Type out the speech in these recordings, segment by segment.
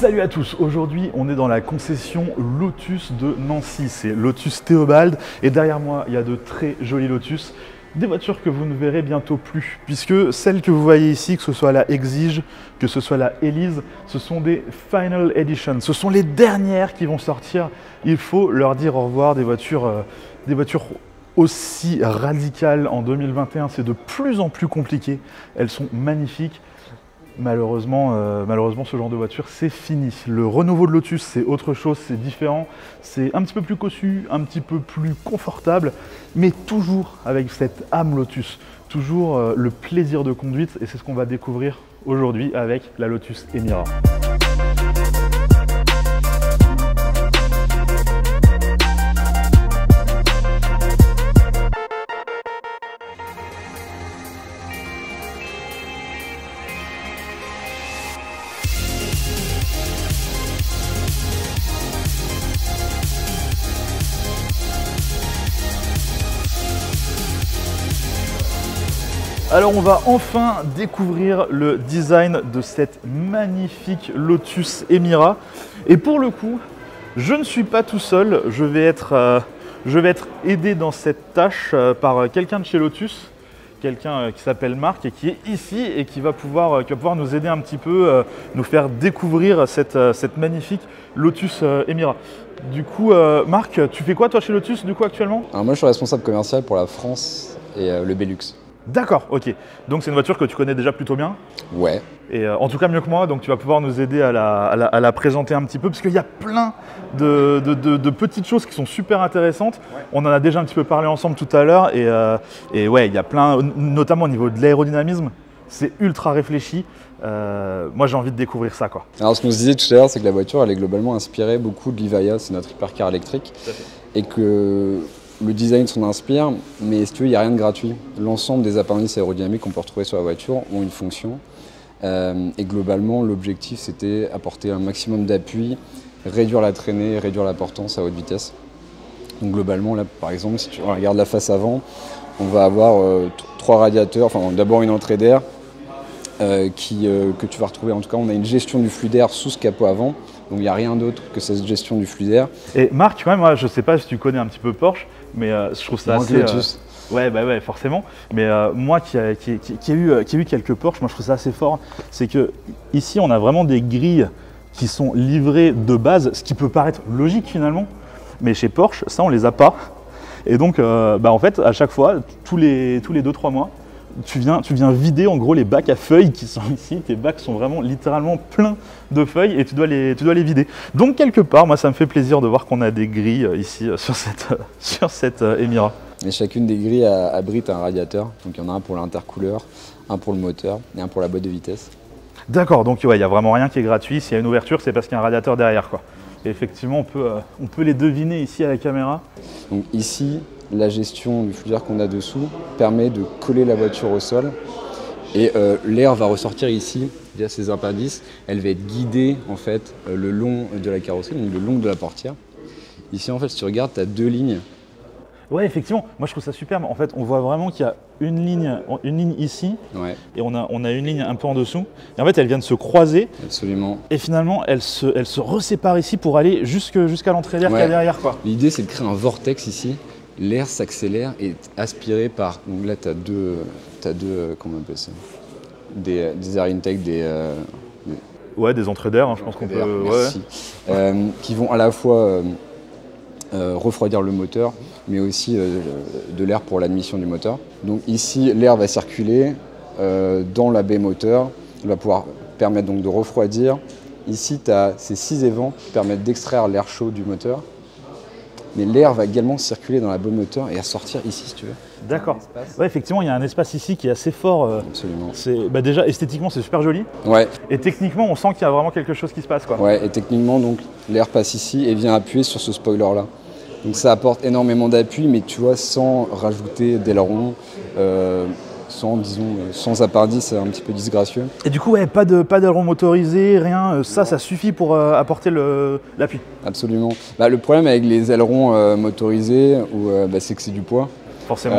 Salut à tous, aujourd'hui on est dans la concession Lotus de Nancy, c'est Lotus Théobald et derrière moi il y a de très jolis Lotus, des voitures que vous ne verrez bientôt plus puisque celles que vous voyez ici, que ce soit la Exige, que ce soit la Elise, ce sont des Final Edition, ce sont les dernières qui vont sortir, il faut leur dire au revoir, des voitures aussi radicales en 2021, c'est de plus en plus compliqué, elles sont magnifiques. Malheureusement, ce genre de voiture, c'est fini. Le renouveau de Lotus, c'est autre chose, c'est différent. C'est un petit peu plus cossu, un petit peu plus confortable, mais toujours avec cette âme Lotus. Toujours le plaisir de conduite, et c'est ce qu'on va découvrir aujourd'hui avec la Lotus Emira. Alors on va enfin découvrir le design de cette magnifique Lotus Emira. Et pour le coup, je ne suis pas tout seul, je vais être aidé dans cette tâche par quelqu'un de chez Lotus, quelqu'un qui s'appelle Marc et qui est ici et qui va pouvoir nous aider un petit peu, nous faire découvrir cette magnifique Lotus Emira. Du coup, Marc, tu fais quoi toi chez Lotus du coup actuellement? Alors moi je suis responsable commercial pour la France et le Benelux. D'accord, ok. Donc c'est une voiture que tu connais déjà plutôt bien? Ouais. Et en tout cas mieux que moi, donc tu vas pouvoir nous aider à la présenter un petit peu, parce qu'il y a plein de petites choses qui sont super intéressantes. Ouais. On en a déjà un petit peu parlé ensemble tout à l'heure, et ouais, il y a plein, notamment au niveau de l'aérodynamisme, c'est ultra réfléchi. Moi j'ai envie de découvrir ça, quoi. Alors ce qu'on se disait tout à l'heure, c'est que la voiture elle est globalement inspirée beaucoup de l'Evija, c'est notre hypercar électrique, et que le design s'en inspire, mais si tu veux, il n'y a rien de gratuit. L'ensemble des appendices aérodynamiques qu'on peut retrouver sur la voiture ont une fonction. Et globalement, l'objectif, c'était apporter un maximum d'appui, réduire la traînée, réduire la portance à haute vitesse. Donc globalement, là, par exemple, si tu regardes la face avant, on va avoir trois radiateurs, enfin d'abord une entrée d'air que tu vas retrouver. En tout cas, on a une gestion du flux d'air sous ce capot avant. Donc il n'y a rien d'autre que cette gestion du flux d'air. Et Marc, quand même, moi, je ne sais pas si tu connais un petit peu Porsche, mais je trouve ça assez... Ouais, forcément. Mais moi qui ai eu quelques Porsche, moi je trouve ça assez fort. C'est que ici on a vraiment des grilles qui sont livrées de base, ce qui peut paraître logique finalement. Mais chez Porsche, ça on les a pas. Et donc en fait, à chaque fois, tous les 2-3 mois, tu viens vider en gros les bacs à feuilles qui sont ici. Tes bacs sont vraiment littéralement pleins de feuilles et tu dois les vider. Donc quelque part, moi ça me fait plaisir de voir qu'on a des grilles ici sur cette Emira. Et chacune des grilles abrite un radiateur. Donc il y en a un pour l'intercooleur, un pour le moteur et un pour la boîte de vitesse. D'accord, donc ouais, il n'y a vraiment rien qui est gratuit. S'il y a une ouverture, c'est parce qu'il y a un radiateur derrière, quoi. Et effectivement, on peut les deviner ici à la caméra. Donc ici, la gestion du flux d'air qu'on a dessous permet de coller la voiture au sol et l'air va ressortir ici via ces appendices. Elle va être guidée en fait le long de la carrosserie, donc le long de la portière. Ici en fait, si tu regardes, tu as deux lignes. Ouais, effectivement, moi je trouve ça superbe. En fait, on voit vraiment qu'il y a une ligne ici, ouais, et on a une ligne un peu en dessous. Et en fait, elles viennent se croiser. Absolument. Et finalement, elles se reséparent ici pour aller jusqu'à l'entrée d'air, ouais, qu'il y a derrière, quoi. L'idée, c'est de créer un vortex ici. L'air s'accélère et est aspiré par... Donc là, tu as deux comment on appelle ça, des air intake, ouais, des entrées d'air, hein, je pense qu'on peut... Merci. Ouais. Qui vont à la fois refroidir le moteur, mais aussi de l'air pour l'admission du moteur. Donc ici, l'air va circuler dans la baie moteur, il va pouvoir permettre donc de refroidir. Ici, tu as ces 6 évents qui permettent d'extraire l'air chaud du moteur. Mais l'air va également circuler dans la baie moteur et à sortir ici, si tu veux. D'accord. Ouais, effectivement, il y a un espace ici qui est assez fort. Absolument. Déjà, esthétiquement, c'est super joli. Ouais. Et techniquement, on sent qu'il y a vraiment quelque chose qui se passe, quoi. Ouais, et techniquement, donc, l'air passe ici et vient appuyer sur ce spoiler-là. Donc ça apporte énormément d'appui, mais tu vois, sans rajouter d'aileron, sans appendice un petit peu disgracieux. Et du coup, ouais, pas d'aileron motorisé, rien, ça suffit pour apporter l'appui. Absolument. Le problème avec les ailerons motorisés, c'est que c'est du poids. Forcément.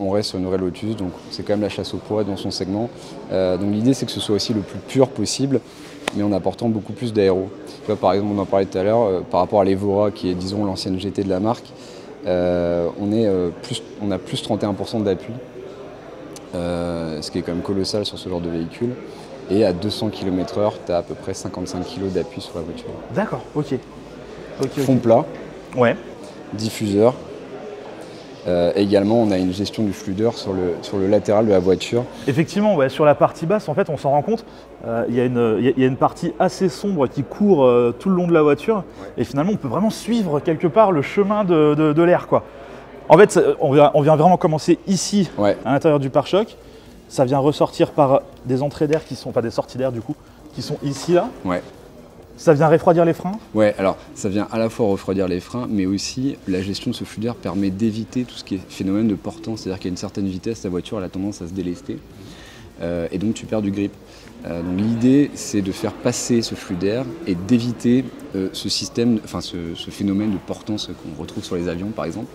On reste sur une vraie Lotus, donc c'est quand même la chasse au poids dans son segment. Donc l'idée, c'est que ce soit aussi le plus pur possible. mais en apportant beaucoup plus d'aéro. Tu vois, par exemple, on en parlait tout à l'heure, par rapport à l'Evora, qui est, disons, l'ancienne GT de la marque, on a plus 31% d'appui, ce qui est quand même colossal sur ce genre de véhicule. Et à 200 km/h, tu as à peu près 55 kg d'appui sur la voiture. D'accord, ok. Fond plat, ouais. Diffuseur. Également, on a une gestion du flux d'air sur le latéral de la voiture. Effectivement, ouais, sur la partie basse, en fait, on s'en rend compte, il y a une partie assez sombre qui court tout le long de la voiture. Ouais. Et finalement, on peut vraiment suivre quelque part le chemin de l'air, quoi. En fait, on vient vraiment commencer ici, ouais, à l'intérieur du pare-choc. Ça vient ressortir par des entrées d'air qui sont, enfin des sorties d'air du coup, qui sont ici là. Ouais. Ça vient refroidir les freins? Ouais, alors ça vient à la fois refroidir les freins, mais aussi la gestion de ce flux d'air permet d'éviter tout ce qui est phénomène de portance, c'est-à-dire qu'à une certaine vitesse, la voiture elle a tendance à se délester et donc tu perds du grip. Donc l'idée c'est de faire passer ce flux d'air et d'éviter ce système, enfin ce phénomène de portance qu'on retrouve sur les avions par exemple.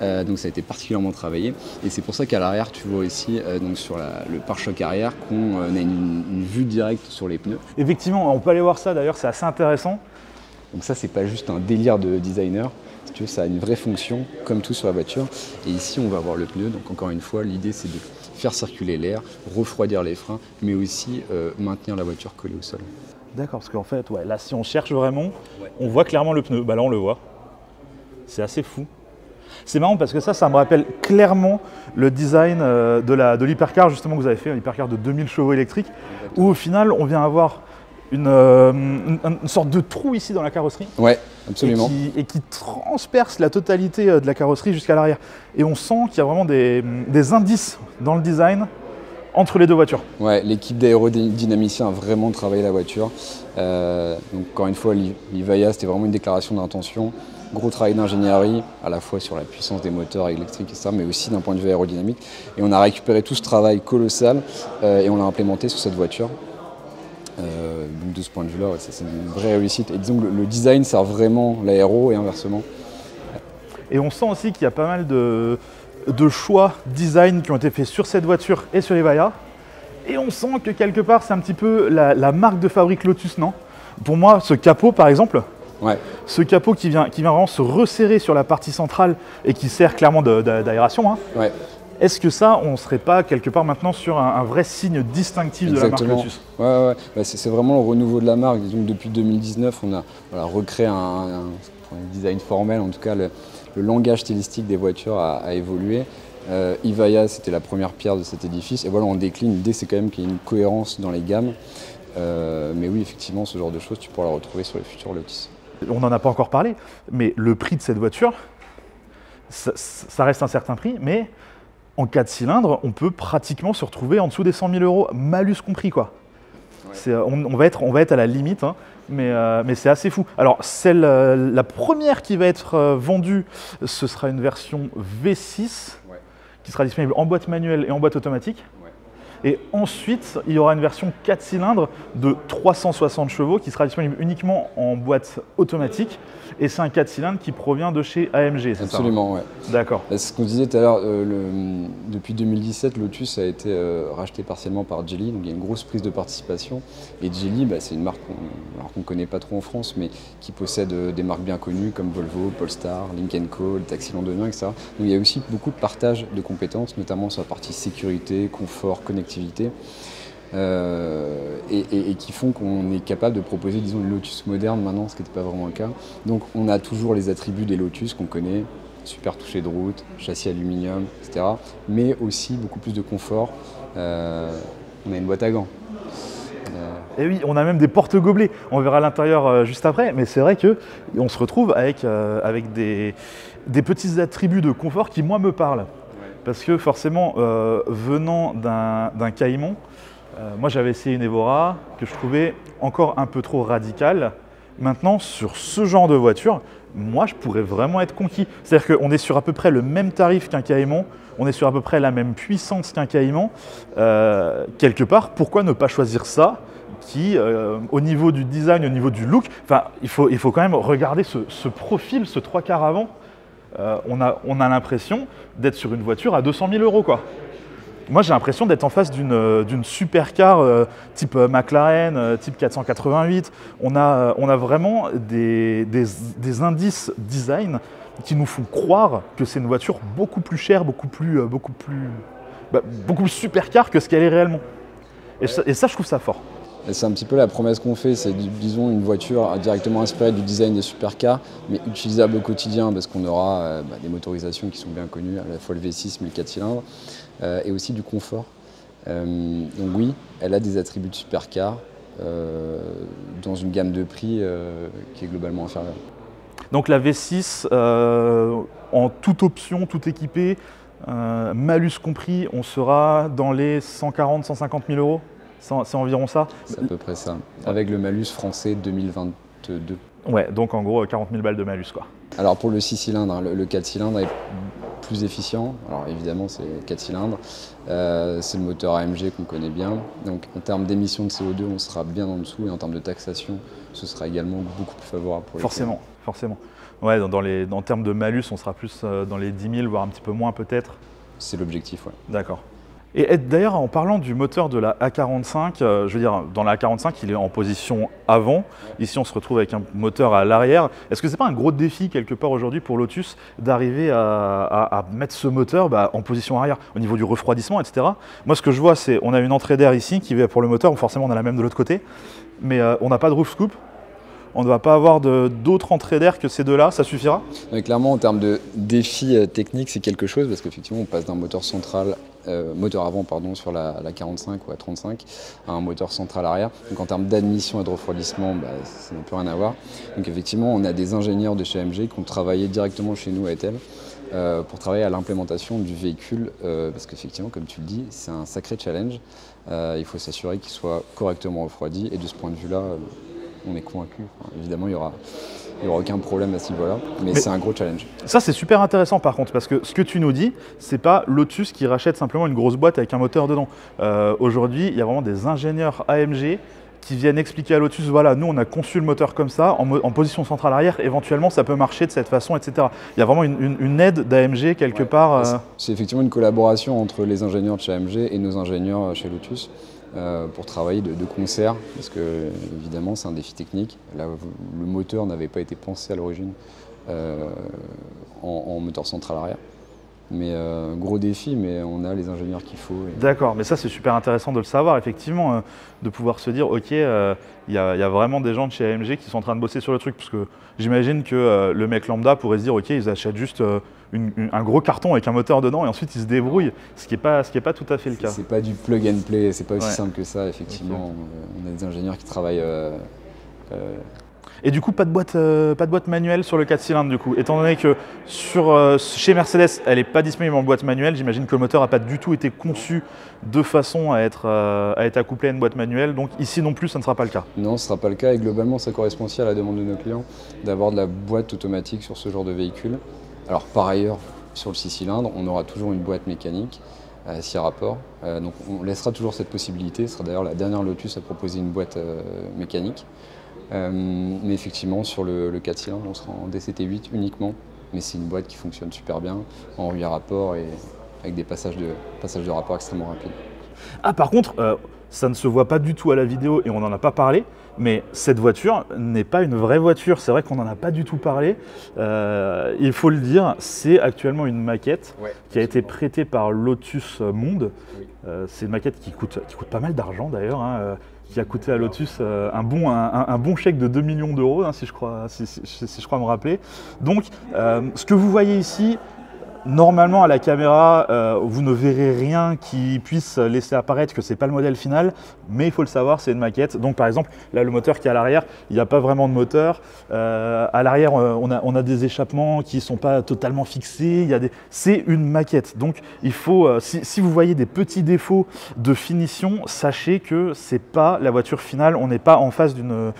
Donc ça a été particulièrement travaillé et c'est pour ça qu'à l'arrière tu vois ici donc sur le pare-choc arrière qu'on a une vue directe sur les pneus. Effectivement, on peut aller voir ça d'ailleurs, c'est assez intéressant. Donc ça c'est pas juste un délire de designer, si tu veux, ça a une vraie fonction comme tout sur la voiture. Et ici on va voir le pneu, donc encore une fois l'idée c'est de faire circuler l'air, refroidir les freins, mais aussi maintenir la voiture collée au sol. D'accord, parce qu'en fait, ouais, là si on cherche vraiment, ouais, on voit clairement le pneu. Bah là on le voit. C'est assez fou. C'est marrant parce que ça me rappelle clairement le design de l'hypercar justement que vous avez fait, un hypercar de 2000 chevaux électriques, où au final on vient avoir une sorte de trou ici dans la carrosserie. Ouais, absolument. Et qui transperce la totalité de la carrosserie jusqu'à l'arrière. Et on sent qu'il y a vraiment des indices dans le design entre les deux voitures. Ouais, l'équipe d'aérodynamiciens a vraiment travaillé la voiture. Donc encore une fois, l'Evaya, c'était vraiment une déclaration d'intention. Gros travail d'ingénierie, à la fois sur la puissance des moteurs électriques et ça, mais aussi d'un point de vue aérodynamique. Et on a récupéré tout ce travail colossal et on l'a implémenté sur cette voiture. Donc de ce point de vue-là, ouais, c'est une vraie réussite. Et disons que le design sert vraiment l'aéro et inversement. Et on sent aussi qu'il y a pas mal de choix design qui ont été faits sur cette voiture et sur l'Evaya. Et on sent que quelque part, c'est un petit peu la marque de fabrique Lotus, non? Pour moi, ce capot, par exemple, ouais, ce capot qui vient vraiment se resserrer sur la partie centrale et qui sert clairement d'aération, hein. Ouais. Est-ce que ça, on ne serait pas quelque part maintenant sur un vrai signe distinctif de la marque Lotus? Ouais. Bah, c'est vraiment le renouveau de la marque. Disons que depuis 2019, on a recréé un design formel, en tout cas le langage stylistique des voitures a évolué. Evaya, c'était la première pierre de cet édifice. Et voilà, on décline. L'idée, c'est quand même qu'il y ait une cohérence dans les gammes. Mais oui, effectivement, ce genre de choses, tu pourras la retrouver sur les futurs Lotus. On n'en a pas encore parlé, mais le prix de cette voiture, ça reste un certain prix, mais en 4 cylindres, on peut pratiquement se retrouver en dessous des 100 000 €, malus compris, quoi. Ouais. On va être à la limite, hein, mais c'est assez fou. Alors, la première qui va être vendue, ce sera une version V6, ouais, qui sera disponible en boîte manuelle et en boîte automatique. Ouais. Et ensuite, il y aura une version 4 cylindres de 360 chevaux qui sera disponible uniquement en boîte automatique. Et c'est un 4 cylindres qui provient de chez AMG, c'est ça? Absolument, ouais. D'accord. C'est ce qu'on disait tout à l'heure, depuis 2017, Lotus a été racheté partiellement par Geely, donc il y a une grosse prise de participation. Et Geely, c'est une marque qu'on ne connaît pas trop en France, mais qui possède des marques bien connues comme Volvo, Polestar, Lynk & Co, le taxi londonien, etc. Donc il y a aussi beaucoup de partage de compétences, notamment sur la partie sécurité, confort, connectivité. Et qui font qu'on est capable de proposer, disons, une Lotus moderne maintenant, ce qui n'était pas vraiment le cas. Donc on a toujours les attributs des Lotus qu'on connaît, super toucher de route, châssis aluminium, etc. Mais aussi beaucoup plus de confort. On a une boîte à gants. Et oui, on a même des porte-gobelets. On verra l'intérieur juste après, mais c'est vrai qu'on se retrouve avec des petits attributs de confort qui, moi, me parlent. Ouais. Parce que forcément, venant d'un Cayman, moi, j'avais essayé une Evora que je trouvais encore un peu trop radicale. Maintenant, sur ce genre de voiture, moi, je pourrais vraiment être conquis. C'est-à-dire qu'on est sur à peu près le même tarif qu'un Cayman, on est sur à peu près la même puissance qu'un Cayman. Quelque part, pourquoi ne pas choisir ça qui, au niveau du design, au niveau du look, il faut quand même regarder ce profil, ce 3/4 avant. On a l'impression d'être sur une voiture à 200 000 €, quoi. Moi, j'ai l'impression d'être en face d'une supercar type McLaren, type 488. On a vraiment des indices design qui nous font croire que c'est une voiture beaucoup plus chère, beaucoup plus supercar que ce qu'elle est réellement. Et ça, je trouve ça fort. C'est un petit peu la promesse qu'on fait, c'est disons une voiture directement inspirée du design des supercars, mais utilisable au quotidien parce qu'on aura des motorisations qui sont bien connues, à la fois le V6 mais le 4 cylindres, et aussi du confort. Donc oui, elle a des attributs de supercar dans une gamme de prix qui est globalement inférieure. Donc la V6, en toute option, tout équipé, malus compris, on sera dans les 140-150 000 euros. C'est environ ça? C'est à peu près ça, avec le malus français 2022. Ouais, donc en gros 40 000 balles de malus quoi. Alors pour le 6 cylindres, le 4 cylindres est plus efficient. Alors évidemment c'est 4 cylindres, c'est le moteur AMG qu'on connaît bien. Donc en termes d'émissions de CO2 on sera bien en dessous et en termes de taxation ce sera également beaucoup plus favorable pour les Forcément. Ouais, en termes de malus on sera plus dans les 10 000 voire un petit peu moins peut-être. C'est l'objectif, ouais. D'accord. Et d'ailleurs, en parlant du moteur de la A45, je veux dire, dans la A45, il est en position avant. Ici, on se retrouve avec un moteur à l'arrière. Est-ce que ce n'est pas un gros défi, quelque part, aujourd'hui, pour Lotus, d'arriver à mettre ce moteur en position arrière, au niveau du refroidissement, etc. Moi, ce que je vois, c'est on a une entrée d'air ici qui va pour le moteur. Forcément, on a la même de l'autre côté. Mais on n'a pas de roof scoop. On ne va pas avoir d'autres entrées d'air que ces deux-là, ça suffira? Clairement, en termes de défi technique, c'est quelque chose, parce qu'effectivement, on passe d'un moteur central, moteur avant sur la 45 ou la 35, à un moteur central arrière. Donc en termes d'admission et de refroidissement, ça n'a plus rien à voir. Donc effectivement, on a des ingénieurs de chez AMG qui ont travaillé directement chez nous à Etel pour travailler à l'implémentation du véhicule, parce qu'effectivement, comme tu le dis, c'est un sacré challenge. Il faut s'assurer qu'il soit correctement refroidi, et de ce point de vue-là, on est convaincu. Évidemment, il n'y aura aucun problème à ce niveau-là, mais c'est un gros challenge. Ça, c'est super intéressant par contre, parce que ce que tu nous dis, c'est pas Lotus qui rachète simplement une grosse boîte avec un moteur dedans. Aujourd'hui, il y a vraiment des ingénieurs AMG qui viennent expliquer à Lotus, voilà, nous on a conçu le moteur comme ça, en position centrale arrière, éventuellement ça peut marcher de cette façon, etc. Il y a vraiment une aide d'AMG quelque part. C'est effectivement une collaboration entre les ingénieurs de chez AMG et nos ingénieurs chez Lotus. Pour travailler de concert, parce que évidemment c'est un défi technique. Là, le moteur n'avait pas été pensé à l'origine en moteur central arrière. Mais gros défi, mais on a les ingénieurs qu'il faut. D'accord, mais ça c'est super intéressant de le savoir, effectivement, de pouvoir se dire, ok, il y a vraiment des gens de chez AMG qui sont en train de bosser sur le truc, parce que j'imagine que le mec lambda pourrait se dire, ok, ils achètent juste un gros carton avec un moteur dedans et ensuite ils se débrouillent, ce qui est pas tout à fait le cas. C'est pas du plug and play, c'est pas aussi simple que ça, effectivement. Okay. On a des ingénieurs qui travaillent. Et du coup, pas de boîte manuelle sur le 4 cylindres du coup. Étant donné que chez Mercedes, elle n'est pas disponible en boîte manuelle, j'imagine que le moteur n'a pas du tout été conçu de façon à être accouplé à une boîte manuelle. Donc ici non plus, ça ne sera pas le cas. Non, ce ne sera pas le cas et globalement, ça correspond aussi à la demande de nos clients d'avoir de la boîte automatique sur ce genre de véhicule. Alors par ailleurs, sur le 6 cylindres, on aura toujours une boîte mécanique à 6 rapports. Donc on laissera toujours cette possibilité. Ce sera d'ailleurs la dernière Lotus à proposer une boîte mécanique. Mais effectivement, sur le 4 cylindres, on sera en DCT8 uniquement. Mais c'est une boîte qui fonctionne super bien, en 8 rapports et avec des passages de rapports extrêmement rapides. Ah, par contre, ça ne se voit pas du tout à la vidéo et on n'en a pas parlé, mais cette voiture n'est pas une vraie voiture. C'est vrai qu'on n'en a pas du tout parlé. Il faut le dire, c'est actuellement une maquette qui a été prêtée par Lotus Monde. Oui. C'est une maquette qui coûte pas mal d'argent d'ailleurs. Qui a coûté à Lotus un bon chèque de 2 millions d'euros, si je crois me rappeler. Donc, ce que vous voyez ici, normalement à la caméra, vous ne verrez rien qui puisse laisser apparaître que ce n'est pas le modèle final, mais il faut le savoir, c'est une maquette. Donc par exemple, là le moteur qui est à l'arrière, il n'y a pas vraiment de moteur. À l'arrière, on a des échappements qui ne sont pas totalement fixés. C'est une maquette. Donc il faut, si vous voyez des petits défauts de finition, sachez que ce n'est pas la voiture finale. On n'est pas en face d'une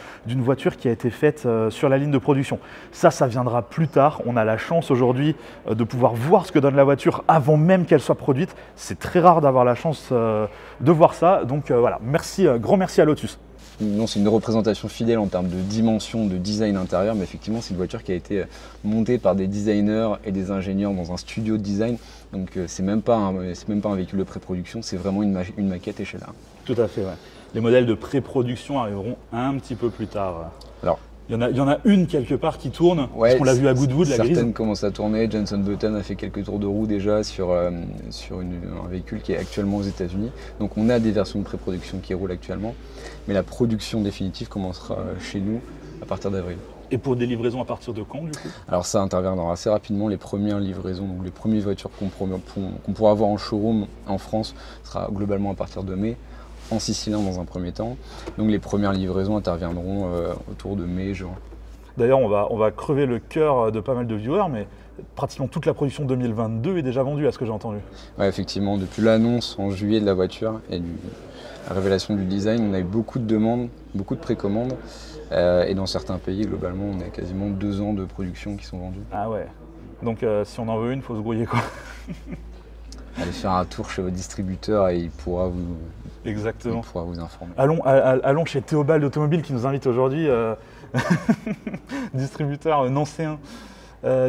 voiture qui a été faite sur la ligne de production. Ça viendra plus tard. On a la chance aujourd'hui de pouvoir voir ce que donne la voiture avant même qu'elle soit produite. C'est très rare d'avoir la chance de voir ça. Donc voilà, grand merci à Lotus. non, c'est une représentation fidèle en termes de dimension, de design intérieur, mais effectivement, c'est une voiture qui a été montée par des designers et des ingénieurs dans un studio de design. Donc, c'est même pas un véhicule de pré-production, c'est vraiment une maquette échelle 1. Tout à fait, ouais. Les modèles de pré-production arriveront un petit peu plus tard. Alors, il y en a une quelque part qui tourne, parce qu'on l'a vu à Goodwood, la grise. Certaines commencent à tourner. Jenson Button a fait quelques tours de roue déjà sur un véhicule qui est actuellement aux États-Unis. Donc on a des versions de pré-production qui roulent actuellement, mais la production définitive commencera chez nous à partir d'avril. Et pour des livraisons à partir de quand du coup? Alors ça interviendra assez rapidement. Les premières livraisons, donc les premières voitures qu'on pourra avoir en showroom en France, sera globalement à partir de mai. En 6 cylindres dans un premier temps. Donc les premières livraisons interviendront autour de mai-juin. D'ailleurs, on va crever le cœur de pas mal de viewers, mais pratiquement toute la production 2022 est déjà vendue, à ce que j'ai entendu. Oui, effectivement, depuis l'annonce en juillet de la voiture et la révélation du design, on a eu beaucoup de demandes, beaucoup de précommandes. Et dans certains pays, globalement, on a quasiment 2 ans de production qui sont vendus. Ah ouais. Donc si on en veut une, il faut se grouiller quoi. Allez faire un tour chez votre distributeur et il pourra vous informer. Allons chez Théobald Automobile qui nous invite aujourd'hui, distributeur nancéen.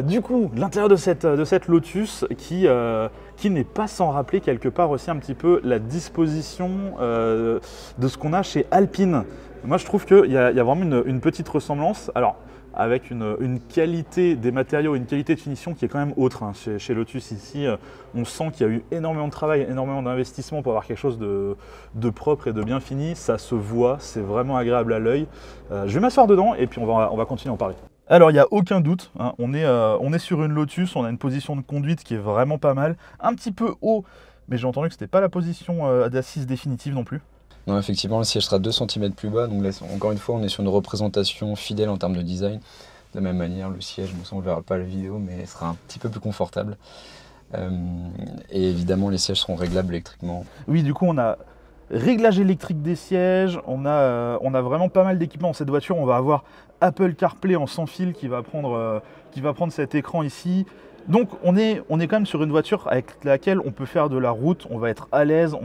Du coup, l'intérieur de cette Lotus qui n'est pas sans rappeler quelque part aussi un petit peu la disposition de ce qu'on a chez Alpine. Moi, je trouve qu'il y a vraiment une petite ressemblance. Alors, avec une qualité des matériaux, une qualité de finition qui est quand même autre. Hein. Chez Lotus ici, on sent qu'il y a eu énormément de travail, énormément d'investissement pour avoir quelque chose de propre et de bien fini. Ça se voit, c'est vraiment agréable à l'œil. Je vais m'asseoir dedans et puis on va continuer à en parler. Alors il n'y a aucun doute, hein, on est sur une Lotus, on a une position de conduite qui est vraiment pas mal, un petit peu haut, mais j'ai entendu que ce n'était pas la position d'assise définitive non plus. Non, effectivement, le siège sera 2 cm plus bas. Donc là, encore une fois, on est sur une représentation fidèle en termes de design. De la même manière, le siège, bon, ça, on ne verra pas la vidéo, mais il sera un petit peu plus confortable. Et évidemment, les sièges seront réglables électriquement. Oui, du coup, on a réglage électrique des sièges. On a vraiment pas mal d'équipements dans cette voiture. On va avoir Apple CarPlay en sans fil qui va prendre cet écran ici. Donc on est quand même sur une voiture avec laquelle on peut faire de la route, on va être à l'aise,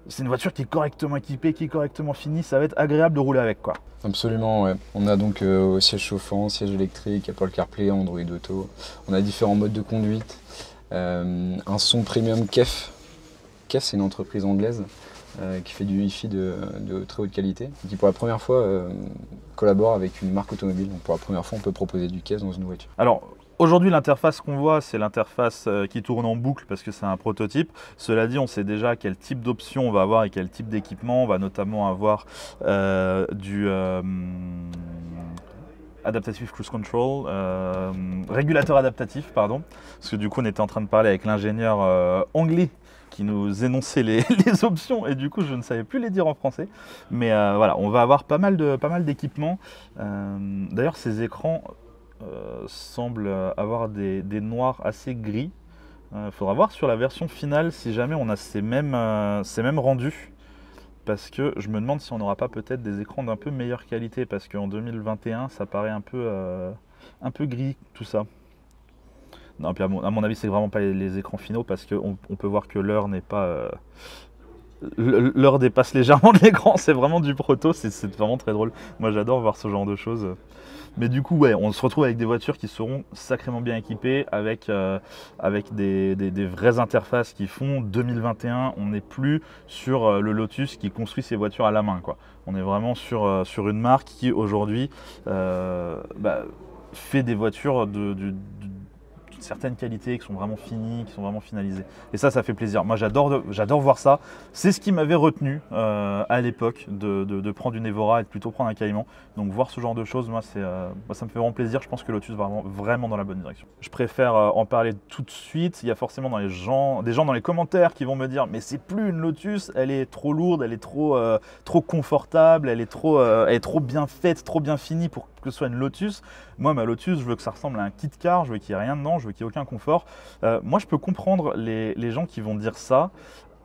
c'est une voiture qui est correctement équipée, qui est correctement finie, ça va être agréable de rouler avec quoi. Absolument, ouais. On a donc siège chauffant, siège électrique, Apple CarPlay, Android Auto. On a différents modes de conduite, un son premium KEF. KEF, c'est une entreprise anglaise qui fait du Wi-Fi de très haute qualité, qui pour la première fois collabore avec une marque automobile. Donc pour la première fois, on peut proposer du KEF dans une voiture. Alors, aujourd'hui, l'interface qu'on voit, c'est l'interface qui tourne en boucle parce que c'est un prototype. Cela dit, on sait déjà quel type d'options on va avoir et quel type d'équipement. On va notamment avoir du Adaptive Cruise Control, régulateur adaptatif, pardon. Parce que du coup, on était en train de parler avec l'ingénieur anglais qui nous énonçait les options et du coup, je ne savais plus les dire en français. Mais voilà, on va avoir pas mal d'équipements. D'ailleurs, ces écrans semble avoir des noirs assez gris. Faudra voir sur la version finale si jamais on a ces mêmes rendus, parce que je me demande si on n'aura pas peut-être des écrans d'un peu meilleure qualité, parce qu'en 2021 ça paraît un peu gris tout ça. Non, puis à mon avis c'est vraiment pas les écrans finaux, parce qu'on peut voir que l'heure n'est pas l'heure dépasse légèrement de l'écran, c'est vraiment du proto, c'est vraiment très drôle. Moi j'adore voir ce genre de choses. Mais du coup, ouais, on se retrouve avec des voitures qui seront sacrément bien équipées, avec des vraies interfaces qui font 2021. On n'est plus sur le Lotus qui construit ses voitures à la main, quoi. On est vraiment sur une marque qui aujourd'hui fait des voitures d'une certaine qualité, qui sont vraiment finies, qui sont vraiment finalisées. Et ça fait plaisir. Moi, j'adore voir ça. C'est ce qui m'avait retenu à l'époque de prendre une Evora et de plutôt prendre un Cayman. Donc voir ce genre de choses, moi, ça me fait vraiment plaisir. Je pense que Lotus va vraiment dans la bonne direction. Je préfère en parler tout de suite. Il y a forcément des gens dans les commentaires qui vont me dire « Mais c'est plus une Lotus, elle est trop lourde, elle est trop confortable, elle est trop bien faite, trop bien finie pour que ce soit une Lotus. » Moi, ma Lotus, je veux que ça ressemble à un kit car, je veux qu'il n'y ait rien dedans, je veux qu'il n'y ait aucun confort. Moi, je peux comprendre les gens qui vont dire ça.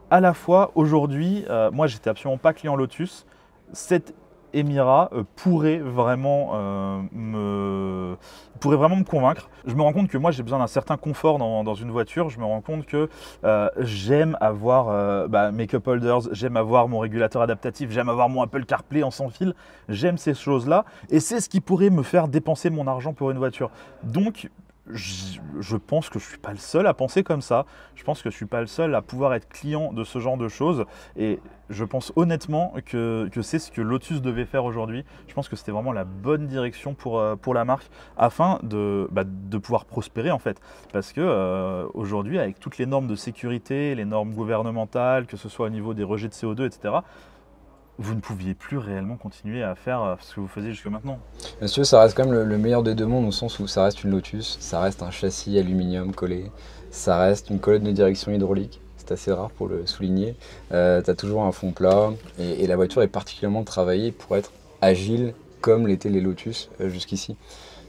À la fois, aujourd'hui, moi, j'étais absolument pas client Lotus. Cette Emira pourrait vraiment me convaincre. Je me rends compte que moi j'ai besoin d'un certain confort dans une voiture. Je me rends compte que j'aime avoir mes cup holders, j'aime avoir mon régulateur adaptatif, j'aime avoir mon Apple CarPlay en sans fil. J'aime ces choses-là et c'est ce qui pourrait me faire dépenser mon argent pour une voiture. Donc je pense que je ne suis pas le seul à penser comme ça. Je pense que je ne suis pas le seul à pouvoir être client de ce genre de choses. Et je pense honnêtement que c'est ce que Lotus devait faire aujourd'hui. Je pense que c'était vraiment la bonne direction pour la marque afin de pouvoir prospérer en fait. Parce que aujourd'hui, avec toutes les normes de sécurité, les normes gouvernementales, que ce soit au niveau des rejets de CO2, etc., vous ne pouviez plus réellement continuer à faire ce que vous faisiez jusque maintenant. Bien sûr, ça reste quand même le meilleur des deux mondes au sens où ça reste une Lotus, ça reste un châssis aluminium collé, ça reste une colonne de direction hydraulique, c'est assez rare pour le souligner. Tu as toujours un fond plat et la voiture est particulièrement travaillée pour être agile comme l'étaient les Lotus jusqu'ici.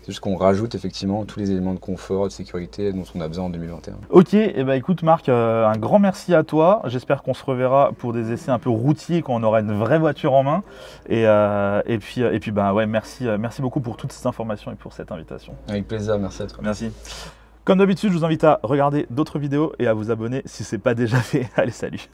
C'est juste qu'on rajoute effectivement tous les éléments de confort, de sécurité dont on a besoin en 2021. Ok, et écoute Marc, un grand merci à toi. J'espère qu'on se reverra pour des essais un peu routiers quand on aura une vraie voiture en main. Et puis merci beaucoup pour toutes ces informations et pour cette invitation. Avec plaisir, merci à toi. Merci. Comme d'habitude, je vous invite à regarder d'autres vidéos et à vous abonner si ce n'est pas déjà fait. Allez, salut!